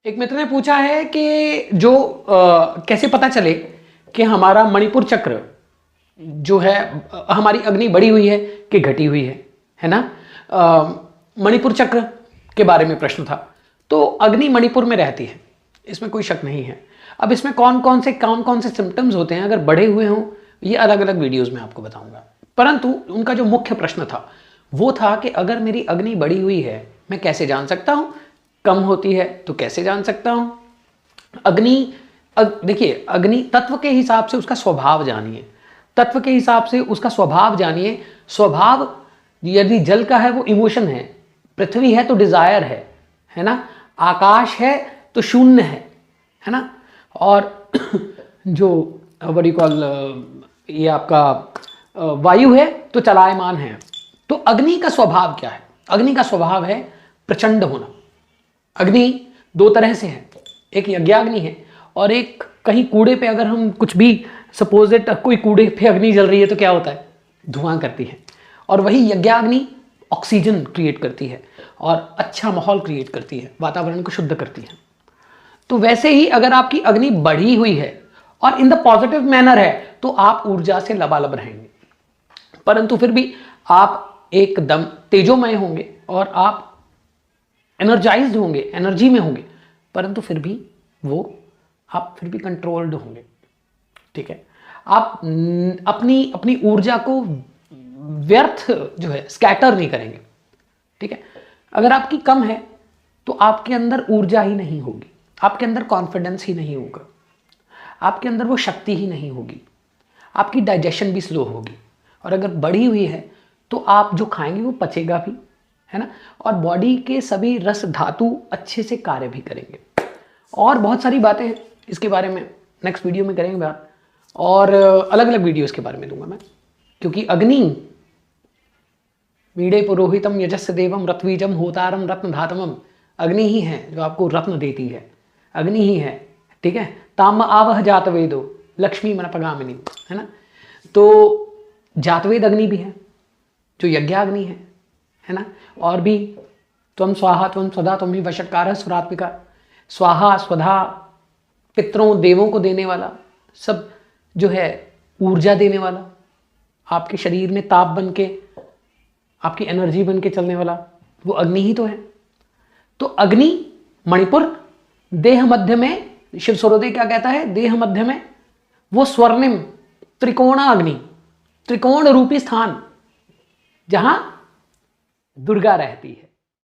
एक मित्र ने पूछा है कि जो कैसे पता चले कि हमारा मणिपुर चक्र जो है हमारी अग्नि बढ़ी हुई है कि घटी हुई है ना। मणिपुर चक्र के बारे में प्रश्न था। तो अग्नि मणिपुर में रहती है, इसमें कोई शक नहीं है। अब इसमें कौन कौन से सिम्टम्स होते हैं अगर बढ़े हुए हों, ये अलग अलग वीडियोस में आपको बताऊंगा। परंतु उनका जो मुख्य प्रश्न था वो था कि अगर मेरी अग्नि बढ़ी हुई है मैं कैसे जान सकता हूं, कम होती है तो कैसे जान सकता हूं। देखिए, अग्नि तत्व के हिसाब से उसका स्वभाव जानिए, तत्व के हिसाब से उसका स्वभाव जानिए। स्वभाव यदि जल का है वो इमोशन है, पृथ्वी है तो डिजायर है ना, आकाश है तो शून्य है ना, और जो व्हाट यू कॉल ये आपका वायु है तो चलायमान है। तो अग्नि का स्वभाव क्या है? अग्नि का स्वभाव है प्रचंड होना। अग्नि दो तरह से है, एक यज्ञाग्नि है और एक कहीं कूड़े पे अगर हम कुछ भी सपोज इट कोई कूड़े पे अग्नि जल रही है तो क्या होता है, धुआं करती है। और वही यज्ञाग्नि ऑक्सीजन क्रिएट करती है और अच्छा माहौल क्रिएट करती है, वातावरण को शुद्ध करती है। तो वैसे ही अगर आपकी अग्नि बढ़ी हुई है और इन द पॉजिटिव मैनर है तो आप ऊर्जा से लबालब रहेंगे, परंतु फिर भी आप एकदम तेजोमय होंगे और आप एनर्जाइज्ड होंगे, एनर्जी में होंगे, परंतु फिर भी आप फिर भी कंट्रोल्ड होंगे। ठीक है, आप अपनी ऊर्जा को व्यर्थ जो है स्कैटर नहीं करेंगे। ठीक है, अगर आपकी कम है तो आपके अंदर ऊर्जा ही नहीं होगी, आपके अंदर कॉन्फिडेंस ही नहीं होगा, आपके अंदर वो शक्ति ही नहीं होगी, आपकी डाइजेशन भी स्लो होगी। और अगर बढ़ी हुई है तो आप जो खाएंगे वो पचेगा भी, है ना, और बॉडी के सभी रस धातु अच्छे से कार्य भी करेंगे। और बहुत सारी बातें हैं इसके बारे में, नेक्स्ट वीडियो में करेंगे बात, और अलग अलग वीडियो इसके बारे में दूंगा मैं, क्योंकि अग्नि मीडे पुरोहितम यजस्य देवम रत्वीजम होतारम रत्न धातमम, अग्नि ही है जो आपको रत्न देती है, अग्नि ही है। ठीक है, ताम आवह जातवेदो लक्ष्मी मनपगामिनी, है ना। तो जातवेद अग्नि भी है जो यज्ञाग्नि है ना। और भी त्वम स्वाहा त्वम स्वधा त्वम ही वषटकारः स्वरात्मिका, स्वाहा स्वधा पितरों देवों को देने वाला, सब जो है ऊर्जा देने वाला, आपके शरीर में ताप बन के आपकी एनर्जी बन के चलने वाला वो अग्नि ही तो है। तो अग्नि मणिपुर देह मध्य में, शिव सूर्योदय क्या कहता है, देह मध्य में वो स्वर्णिम त्रिकोणा अग्नि, त्रिकोण रूपी स्थान जहां दुर्गा रहती है।